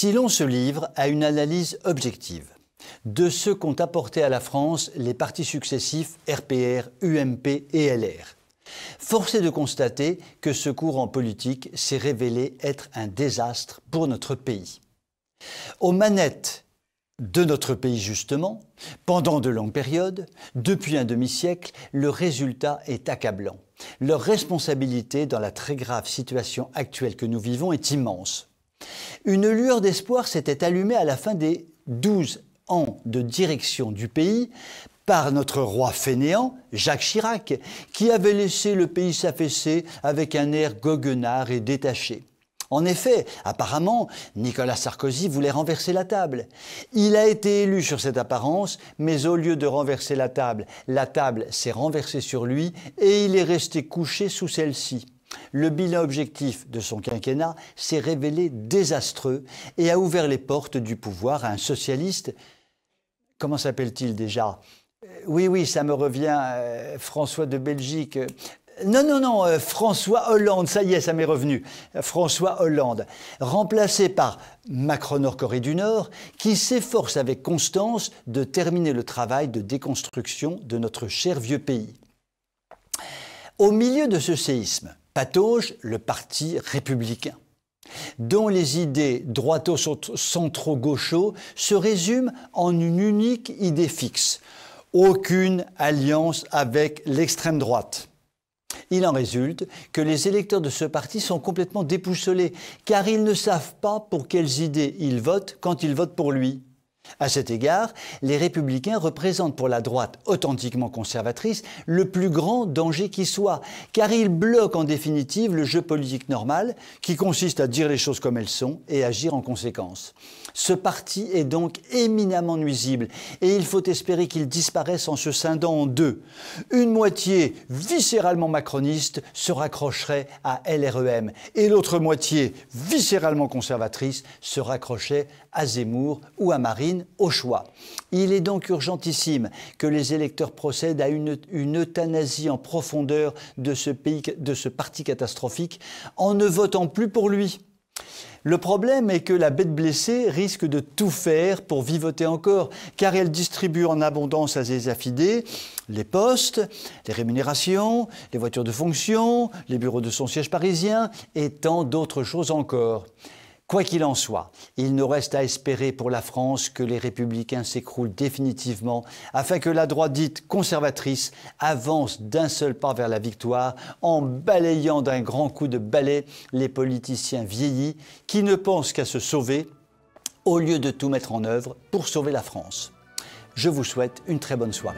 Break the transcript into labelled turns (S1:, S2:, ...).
S1: Si l'on se livre à une analyse objective de ce qu'ont apporté à la France les partis successifs RPR, UMP et LR, force est de constater que ce courant politique s'est révélé être un désastre pour notre pays. Aux manettes de notre pays justement, pendant de longues périodes, depuis un demi-siècle, le résultat est accablant. Leur responsabilité dans la très grave situation actuelle que nous vivons est immense. Une lueur d'espoir s'était allumée à la fin des 12 ans de direction du pays par notre roi fainéant, Jacques Chirac, qui avait laissé le pays s'affaisser avec un air goguenard et détaché. En effet, apparemment, Nicolas Sarkozy voulait renverser la table. Il a été élu sur cette apparence, mais au lieu de renverser la table s'est renversée sur lui et il est resté couché sous celle-ci. Le bilan objectif de son quinquennat s'est révélé désastreux et a ouvert les portes du pouvoir à un socialiste. Comment s'appelle-t-il déjà ? Oui, ça me revient, François de Belgique. Non, François Hollande, ça y est, ça m'est revenu. François Hollande, remplacé par Macron Nord-Corée du Nord, qui s'efforce avec constance de terminer le travail de déconstruction de notre cher vieux pays. Au milieu de ce séisme, patauge le Parti républicain, dont les idées droito-centro-gaucho se résument en une unique idée fixe. Aucune alliance avec l'extrême droite. Il en résulte que les électeurs de ce parti sont complètement déboussolés, car ils ne savent pas pour quelles idées ils votent quand ils votent pour lui. À cet égard, les Républicains représentent pour la droite authentiquement conservatrice le plus grand danger qui soit, car ils bloquent en définitive le jeu politique normal qui consiste à dire les choses comme elles sont et agir en conséquence. Ce parti est donc éminemment nuisible et il faut espérer qu'il disparaisse en se scindant en deux. Une moitié viscéralement macroniste se raccrocherait à LREM et l'autre moitié viscéralement conservatrice se raccrocherait à Zemmour ou à Marine au choix. Il est donc urgentissime que les électeurs procèdent à une euthanasie en profondeur de ce parti catastrophique en ne votant plus pour lui. Le problème est que la bête blessée risque de tout faire pour vivoter encore, car elle distribue en abondance à ses affidés les postes, les rémunérations, les voitures de fonction, les bureaux de son siège parisien et tant d'autres choses encore. Quoi qu'il en soit, il nous reste à espérer pour la France que les Républicains s'écroulent définitivement afin que la droite dite conservatrice avance d'un seul pas vers la victoire en balayant d'un grand coup de balai les politiciens vieillis qui ne pensent qu'à se sauver au lieu de tout mettre en œuvre pour sauver la France. Je vous souhaite une très bonne soirée.